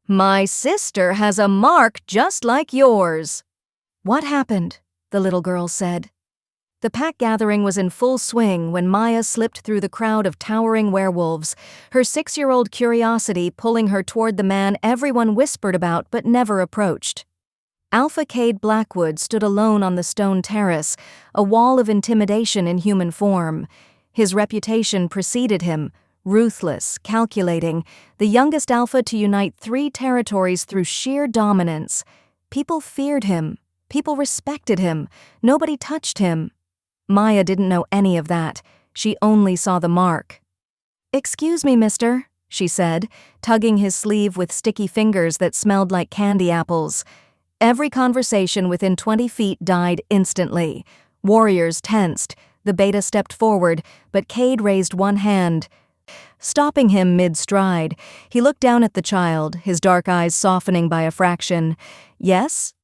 My sister has a mark just like yours. What happened? The little girl said. The pack gathering was in full swing when Maya slipped through the crowd of towering werewolves, her 6-year-old curiosity pulling her toward the man everyone whispered about but never approached. Alpha Kade Blackwood stood alone on the stone terrace, a wall of intimidation in human form. His reputation preceded him, ruthless, calculating, the youngest alpha to unite 3 territories through sheer dominance. People feared him. People respected him. Nobody touched him. Maya didn't know any of that. She only saw the mark. "Excuse me, mister," she said, tugging his sleeve with sticky fingers that smelled like candy apples. Every conversation within 20 feet died instantly. Warriors tensed. The beta stepped forward, but Kade raised one hand. Stopping him mid-stride, he looked down at the child, his dark eyes softening by a fraction. "Yes?"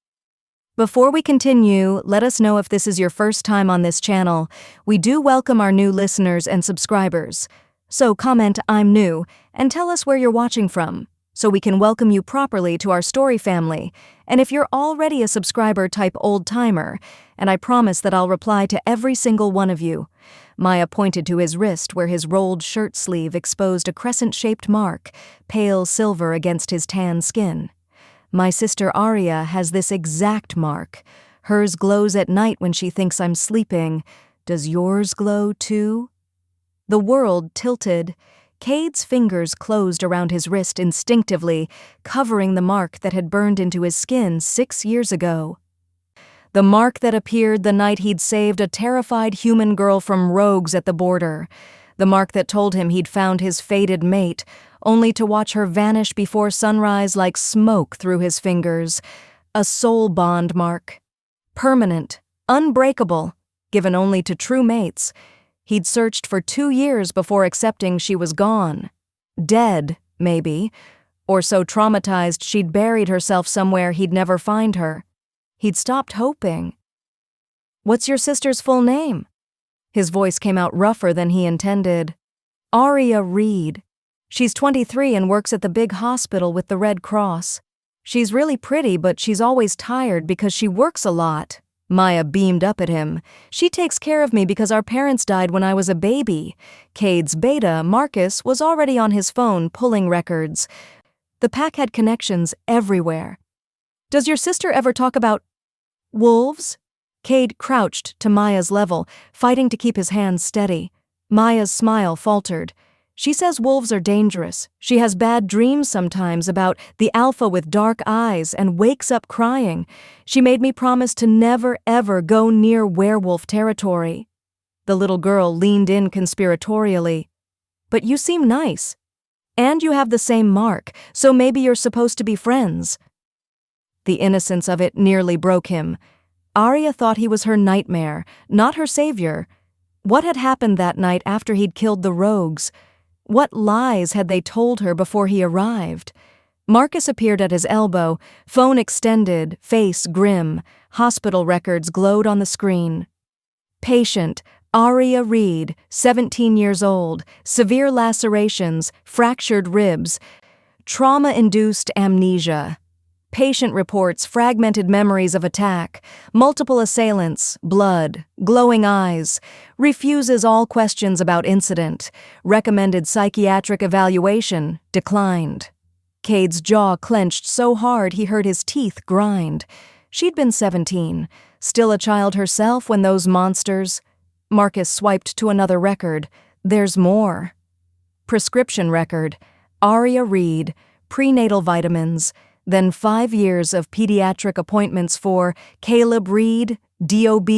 Before we continue, let us know if this is your first time on this channel. We do welcome our new listeners and subscribers. So comment "I'm new" and tell us where you're watching from, so we can welcome you properly to our story family. And if you're already a subscriber, type "old-timer," and I promise that I'll reply to every single one of you. Maya pointed to his wrist where his rolled shirt sleeve exposed a crescent-shaped mark, pale silver against his tan skin. "My sister Aria has this exact mark. Hers glows at night when she thinks I'm sleeping. Does yours glow too?" The world tilted. Kade's fingers closed around his wrist instinctively, covering the mark that had burned into his skin 6 years ago. The mark that appeared the night he'd saved a terrified human girl from rogues at the border. The mark that told him he'd found his fated mate, only to watch her vanish before sunrise like smoke through his fingers. A soul bond mark. Permanent, unbreakable, given only to true mates. He'd searched for 2 years before accepting she was gone. Dead, maybe, or so traumatized she'd buried herself somewhere he'd never find her. He'd stopped hoping. "What's your sister's full name?" His voice came out rougher than he intended. "Aria Reed. She's 23 and works at the big hospital with the Red Cross. She's really pretty, but she's always tired because she works a lot." Maya beamed up at him. "She takes care of me because our parents died when I was a baby." Kade's beta, Marcus, was already on his phone pulling records. The pack had connections everywhere. "Does your sister ever talk about wolves?" Kade crouched to Maya's level, fighting to keep his hands steady. Maya's smile faltered. "She says wolves are dangerous. She has bad dreams sometimes about the alpha with dark eyes and wakes up crying. She made me promise to never ever go near werewolf territory." The little girl leaned in conspiratorially. "But you seem nice. And you have the same mark, so maybe you're supposed to be friends." The innocence of it nearly broke him. Aria thought he was her nightmare, not her savior. What had happened that night after he'd killed the rogues? What lies had they told her before he arrived? Marcus appeared at his elbow, phone extended, face grim. Hospital records glowed on the screen. "Patient, Aria Reed, 17 years old, severe lacerations, fractured ribs, trauma-induced amnesia. Patient reports fragmented memories of attack, multiple assailants, blood, glowing eyes, refuses all questions about incident, recommended psychiatric evaluation, declined." Kade's jaw clenched so hard he heard his teeth grind. She'd been 17, still a child herself when those monsters... Marcus swiped to another record. There's more. Prescription record. Aria Reed, prenatal vitamins, then 5 years of pediatric appointments for Caleb Reed, DOB.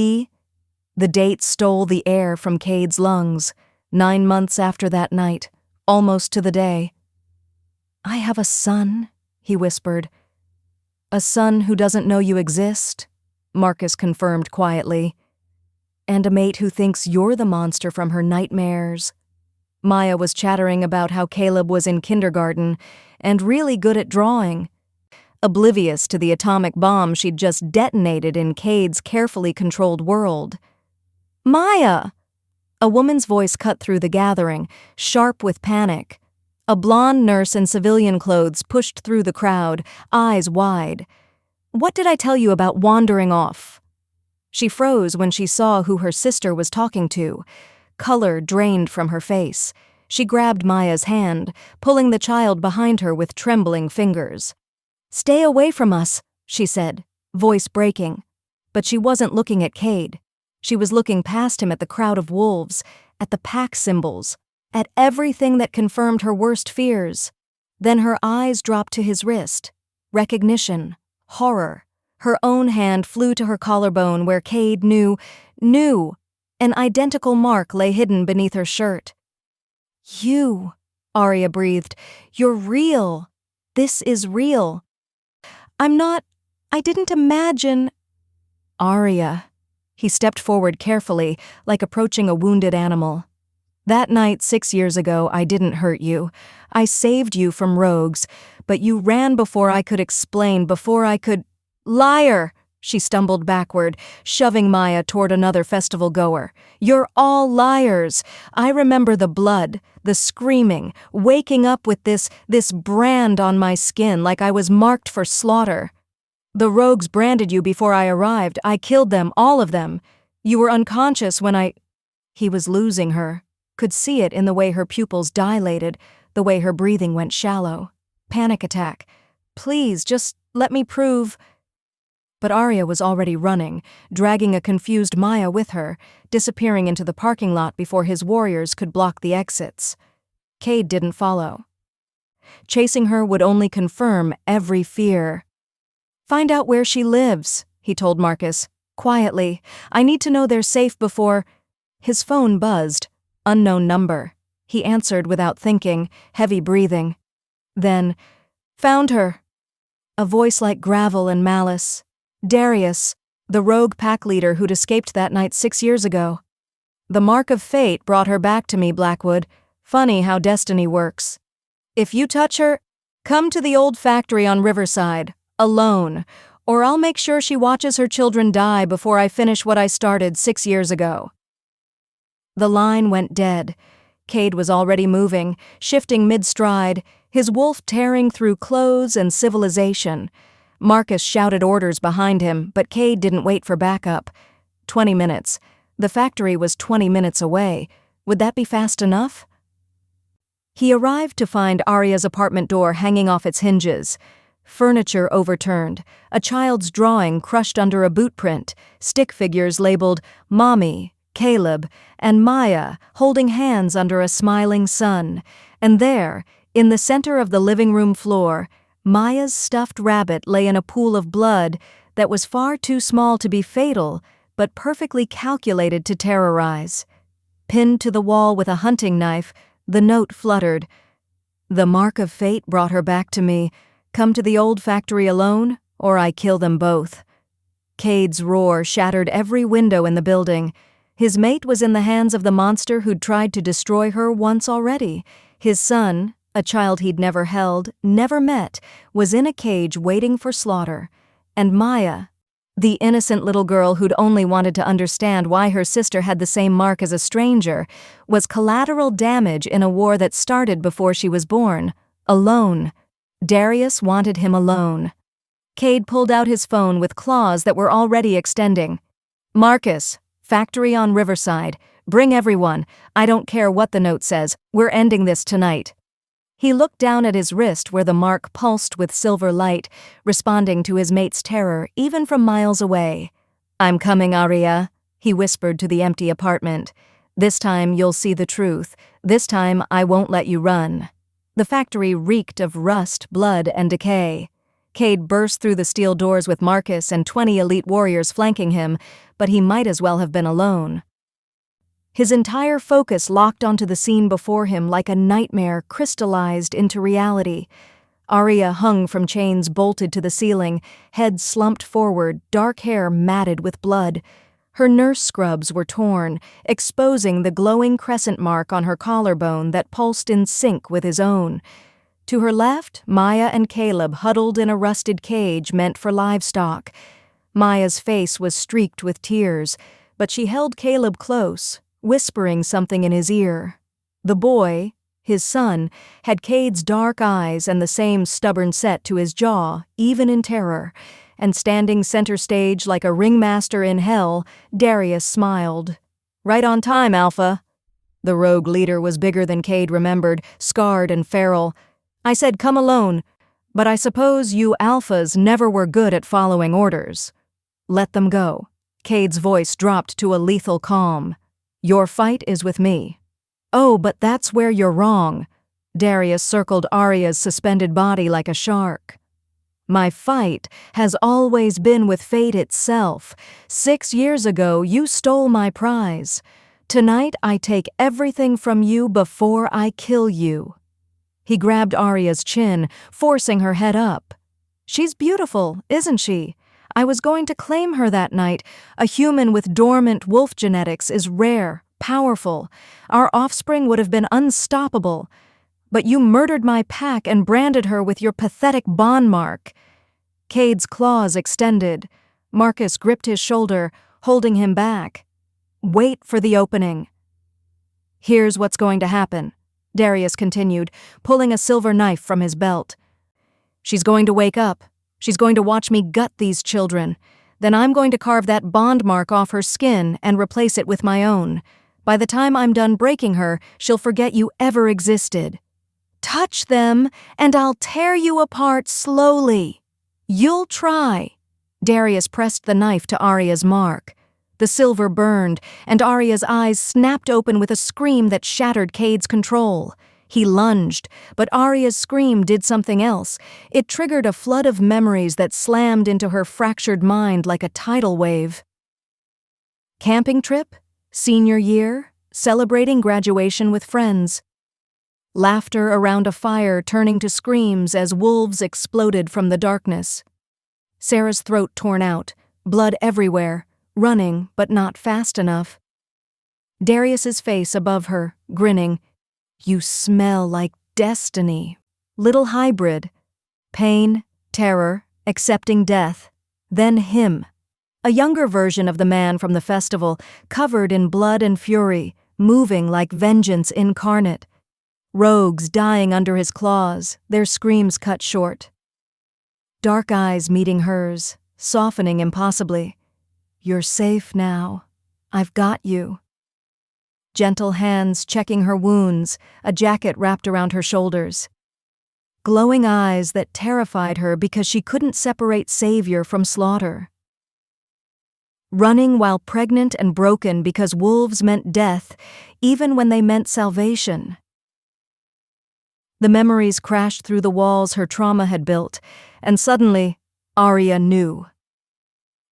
The date stole the air from Kade's lungs. 9 months after that night, almost to the day. "I have a son," he whispered. "A son who doesn't know you exist," Marcus confirmed quietly. "And a mate who thinks you're the monster from her nightmares." Maya was chattering about how Caleb was in kindergarten and really good at drawing, oblivious to the atomic bomb she'd just detonated in Kade's carefully controlled world. "Maya!" A woman's voice cut through the gathering, sharp with panic. A blonde nurse in civilian clothes pushed through the crowd, eyes wide. "What did I tell you about wandering off?" She froze when she saw who her sister was talking to. Color drained from her face. She grabbed Maya's hand, pulling the child behind her with trembling fingers. "Stay away from us," she said, voice breaking. But she wasn't looking at Kade. She was looking past him at the crowd of wolves, at the pack symbols, at everything that confirmed her worst fears. Then her eyes dropped to his wrist. Recognition. Horror. Her own hand flew to her collarbone where Kade knew. An identical mark lay hidden beneath her shirt. "You," Aria breathed. "You're real. This is real." I didn't imagine." "Aria." He stepped forward carefully, like approaching a wounded animal. "That night 6 years ago, I didn't hurt you. I saved you from rogues, but you ran before I could explain, before I could—" "Liar!" She stumbled backward, shoving Maya toward another festival goer. "You're all liars. I remember the blood, the screaming, waking up with this brand on my skin like I was marked for slaughter. The rogues branded you before I arrived. I killed them, all of them. You were unconscious when I—" He was losing her, could see it in the way her pupils dilated, the way her breathing went shallow. Panic attack. "Please, just let me prove—" But Aria was already running, dragging a confused Maya with her, disappearing into the parking lot before his warriors could block the exits. Kade didn't follow. Chasing her would only confirm every fear. "Find out where she lives," he told Marcus, quietly. "I need to know they're safe before—" His phone buzzed. Unknown number. He answered without thinking, heavy breathing. Then, "Found her." A voice like gravel and malice. "Darius, the rogue pack leader who'd escaped that night 6 years ago. The mark of fate brought her back to me, Blackwood. Funny how destiny works. If you touch her, come to the old factory on Riverside, alone, or I'll make sure she watches her children die before I finish what I started 6 years ago." The line went dead. Kade was already moving, shifting mid-stride, his wolf tearing through clothes and civilization. Marcus shouted orders behind him, but Kade didn't wait for backup. 20 minutes. The factory was 20 minutes away. Would that be fast enough? He arrived to find Aria's apartment door hanging off its hinges. Furniture overturned, a child's drawing crushed under a boot print, stick figures labeled Mommy, Caleb, and Maya holding hands under a smiling sun. And there, in the center of the living room floor, Maya's stuffed rabbit lay in a pool of blood that was far too small to be fatal, but perfectly calculated to terrorize. Pinned to the wall with a hunting knife, the note fluttered. "The mark of fate brought her back to me. Come to the old factory alone, or I kill them both." Kade's roar shattered every window in the building. His mate was in the hands of the monster who'd tried to destroy her once already. His son, a child he'd never held, never met, was in a cage waiting for slaughter. And Maya, the innocent little girl who'd only wanted to understand why her sister had the same mark as a stranger, was collateral damage in a war that started before she was born. Alone. Darius wanted him alone. Kade pulled out his phone with claws that were already extending. "Marcus, factory on Riverside. Bring everyone. I don't care what the note says. We're ending this tonight." He looked down at his wrist where the mark pulsed with silver light, responding to his mate's terror even from miles away. "I'm coming, Aria," he whispered to the empty apartment. "This time you'll see the truth. This time I won't let you run." The factory reeked of rust, blood, and decay. Kade burst through the steel doors with Marcus and 20 elite warriors flanking him, but he might as well have been alone. His entire focus locked onto the scene before him like a nightmare crystallized into reality. Aria hung from chains bolted to the ceiling, head slumped forward, dark hair matted with blood. Her nurse scrubs were torn, exposing the glowing crescent mark on her collarbone that pulsed in sync with his own. To her left, Maya and Caleb huddled in a rusted cage meant for livestock. Maya's face was streaked with tears, but she held Caleb close, whispering something in his ear. The boy, his son, had Kade's dark eyes and the same stubborn set to his jaw, even in terror, and standing center stage like a ringmaster in hell, Darius smiled. "Right on time, Alpha." The rogue leader was bigger than Kade remembered, scarred and feral. "I said come alone, but I suppose you Alphas never were good at following orders." "Let them go." Kade's voice dropped to a lethal calm. "Your fight is with me." "Oh, but that's where you're wrong." Darius circled Aria's suspended body like a shark. "My fight has always been with fate itself. 6 years ago, you stole my prize. Tonight, I take everything from you before I kill you." He grabbed Aria's chin, forcing her head up. "She's beautiful, isn't she? I was going to claim her that night. A human with dormant wolf genetics is rare, powerful. Our offspring would have been unstoppable. But you murdered my pack and branded her with your pathetic bond mark." Kade's claws extended. Marcus gripped his shoulder, holding him back. "Wait for the opening." "Here's what's going to happen," Darius continued, pulling a silver knife from his belt. "She's going to wake up. She's going to watch me gut these children. Then I'm going to carve that bond mark off her skin and replace it with my own. By the time I'm done breaking her, she'll forget you ever existed. Touch them, and I'll tear you apart slowly. You'll try." Darius pressed the knife to Aria's mark. The silver burned, and Aria's eyes snapped open with a scream that shattered Kade's control. He lunged, but Aria's scream did something else. It triggered a flood of memories that slammed into her fractured mind like a tidal wave. Camping trip? Senior year? Celebrating graduation with friends. Laughter around a fire turning to screams as wolves exploded from the darkness. Sarah's throat torn out, blood everywhere, running but not fast enough. Darius's face above her, grinning. "You smell like destiny. Little hybrid. Pain, terror, accepting death. Then him. A younger version of the man from the festival, covered in blood and fury, moving like vengeance incarnate. Rogues dying under his claws, their screams cut short. Dark eyes meeting hers, softening impossibly. "You're safe now. I've got you." Gentle hands checking her wounds, a jacket wrapped around her shoulders. Glowing eyes that terrified her because she couldn't separate savior from slaughter. Running while pregnant and broken because wolves meant death, even when they meant salvation. The memories crashed through the walls her trauma had built, and suddenly, Aria knew.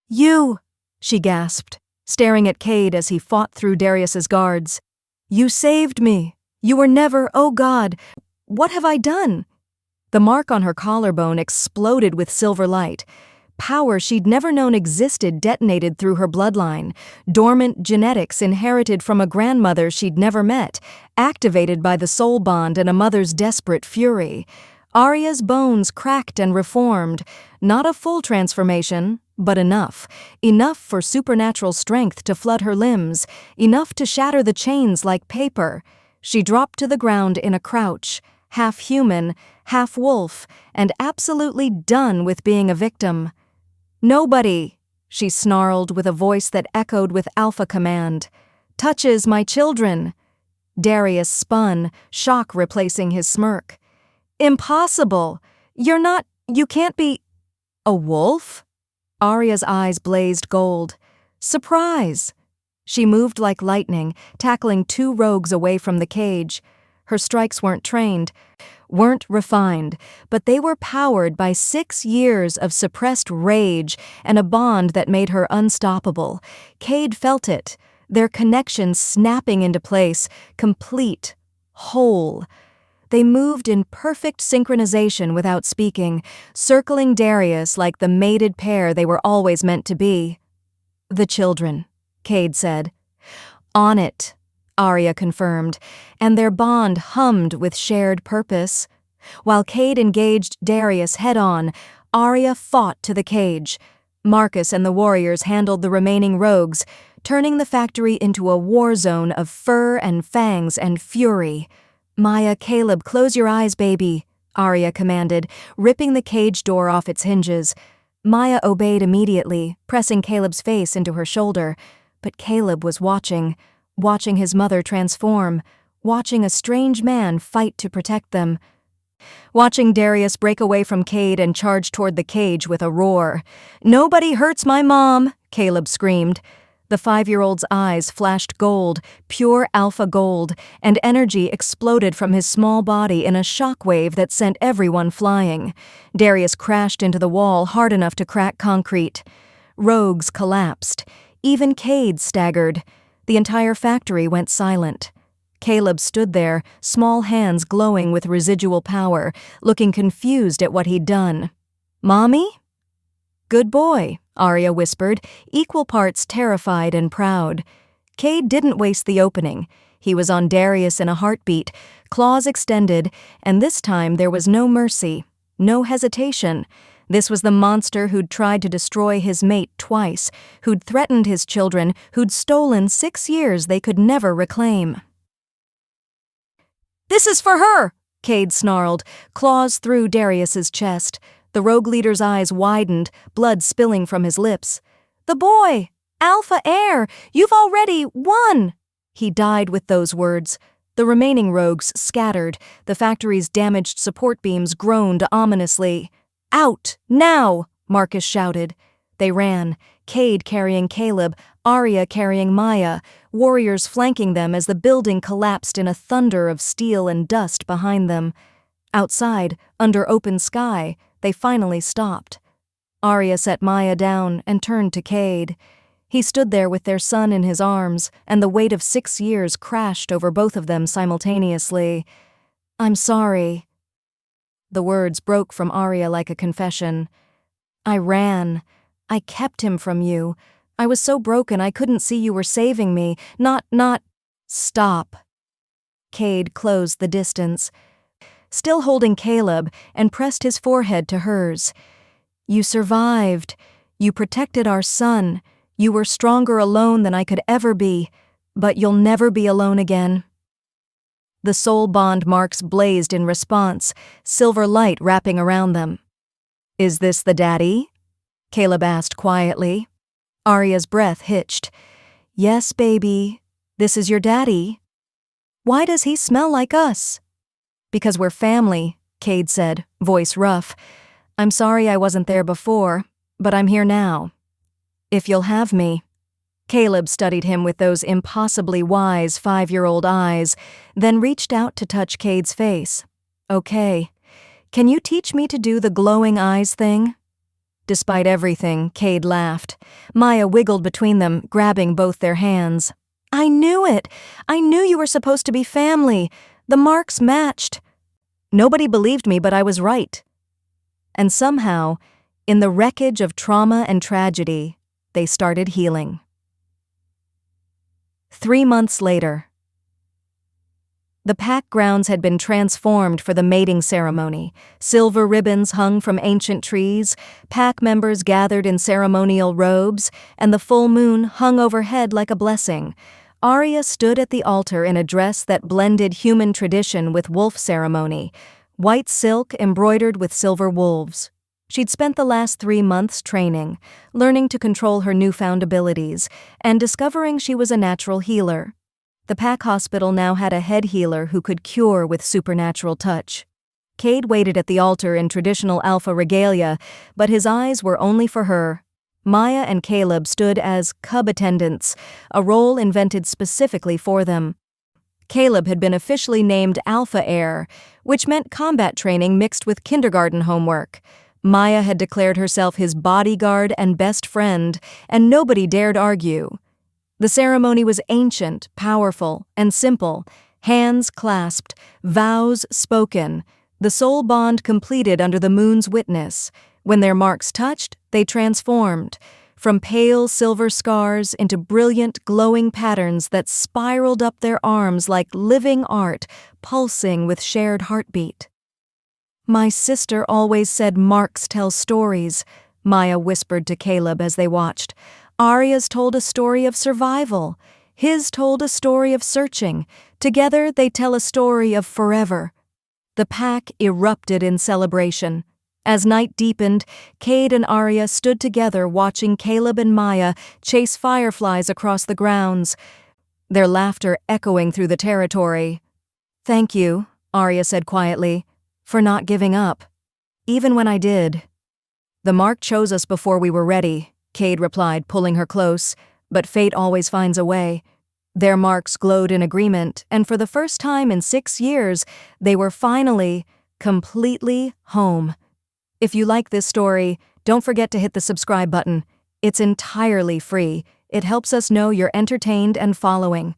"You!" she gasped, staring at Kade as he fought through Darius's guards. "You saved me! You were never, oh God, what have I done?" The mark on her collarbone exploded with silver light. Power she'd never known existed detonated through her bloodline. Dormant genetics inherited from a grandmother she'd never met, activated by the soul bond and a mother's desperate fury. Aria's bones cracked and reformed. Not a full transformation, but enough. Enough for supernatural strength to flood her limbs. Enough to shatter the chains like paper. She dropped to the ground in a crouch, half human, half wolf, and absolutely done with being a victim. "Nobody," she snarled with a voice that echoed with alpha command, "touches my children." Darius spun, shock replacing his smirk. "Impossible! You can't be—" "A wolf?" Aria's eyes blazed gold. "Surprise!" She moved like lightning, tackling 2 rogues away from the cage. Her strikes weren't trained, weren't refined, but they were powered by 6 years of suppressed rage and a bond that made her unstoppable. Kade felt it, their connection snapping into place, complete, whole. They moved in perfect synchronization without speaking, circling Darius like the mated pair they were always meant to be. "The children," Kade said. "On it," Aria confirmed, and their bond hummed with shared purpose. While Kade engaged Darius head-on, Aria fought to the cage. Marcus and the warriors handled the remaining rogues, turning the factory into a war zone of fur and fangs and fury. Maya, Caleb, close your eyes, baby, Aria commanded, ripping the cage door off its hinges. Maya obeyed immediately, pressing Caleb's face into her shoulder. But Caleb was watching his mother transform, watching a strange man fight to protect them. Watching Darius break away from Kade and charge toward the cage with a roar. "Nobody hurts my mom," Caleb screamed. The 5-year-old's eyes flashed gold, pure alpha gold, and energy exploded from his small body in a shockwave that sent everyone flying. Darius crashed into the wall hard enough to crack concrete. Rogues collapsed. Even Kade staggered. The entire factory went silent. Caleb stood there, small hands glowing with residual power, looking confused at what he'd done. "Mommy?" "Good boy," Aria whispered, equal parts terrified and proud. Kade didn't waste the opening. He was on Darius in a heartbeat, claws extended, and this time there was no mercy, no hesitation. This was the monster who'd tried to destroy his mate twice, who'd threatened his children, who'd stolen 6 years they could never reclaim. "This is for her!" Kade snarled, claws through Darius's chest. The rogue leader's eyes widened, blood spilling from his lips. "The boy! Alpha Heir! You've already won!" He died with those words. The remaining rogues scattered. The factory's damaged support beams groaned ominously. "Out! Now!" Marcus shouted. They ran, Kade carrying Caleb, Aria carrying Maya, warriors flanking them as the building collapsed in a thunder of steel and dust behind them. Outside, under open sky, they finally stopped. Aria set Maya down and turned to Kade. He stood there with their son in his arms, and the weight of 6 years crashed over both of them simultaneously. "I'm sorry." The words broke from Aria like a confession. "I ran. I kept him from you. I was so broken I couldn't see you were saving me. Not. Stop." Kade closed the distance, still holding Caleb, and pressed his forehead to hers. "You survived. You protected our son. You were stronger alone than I could ever be. But you'll never be alone again." The soul bond marks blazed in response, silver light wrapping around them. "Is this the daddy?" Caleb asked quietly. Aria's breath hitched. "Yes, baby. This is your daddy." "Why does he smell like us?" "Because we're family," Kade said, voice rough. "I'm sorry I wasn't there before, but I'm here now. If you'll have me." Caleb studied him with those impossibly wise 5-year-old eyes, then reached out to touch Kade's face. "Okay. Can you teach me to do the glowing eyes thing?" Despite everything, Kade laughed. Maya wiggled between them, grabbing both their hands. "I knew it! I knew you were supposed to be family. The marks matched." Nobody believed me, but I was right. And somehow, in the wreckage of trauma and tragedy, they started healing. 3 months later. The pack grounds had been transformed for the mating ceremony. Silver ribbons hung from ancient trees, pack members gathered in ceremonial robes, and the full moon hung overhead like a blessing. Aria stood at the altar in a dress that blended human tradition with wolf ceremony, white silk embroidered with silver wolves. She'd spent the last 3 months training, learning to control her newfound abilities, and discovering she was a natural healer. The pack hospital now had a head healer who could cure with supernatural touch. Kade waited at the altar in traditional alpha regalia, but his eyes were only for her. Maya and Caleb stood as cub attendants, a role invented specifically for them. Caleb had been officially named Alpha Heir, which meant combat training mixed with kindergarten homework. Maya had declared herself his bodyguard and best friend, and nobody dared argue. The ceremony was ancient, powerful, and simple. Hands clasped, vows spoken, the soul bond completed under the moon's witness. When their marks touched, they transformed, from pale silver scars into brilliant, glowing patterns that spiraled up their arms like living art, pulsing with shared heartbeat. "My sister always said marks tell stories," Maya whispered to Caleb as they watched. "Aria's told a story of survival. His told a story of searching. Together, they tell a story of forever. The pack erupted in celebration. As night deepened, Kade and Aria stood together watching Caleb and Maya chase fireflies across the grounds, their laughter echoing through the territory. "Thank you," Aria said quietly, "for not giving up. Even when I did." "The mark chose us before we were ready," Kade replied, pulling her close, "but fate always finds a way." Their marks glowed in agreement, and for the first time in 6 years, they were finally, completely home. If you like this story, don't forget to hit the subscribe button. It's entirely free. It helps us know you're entertained and following.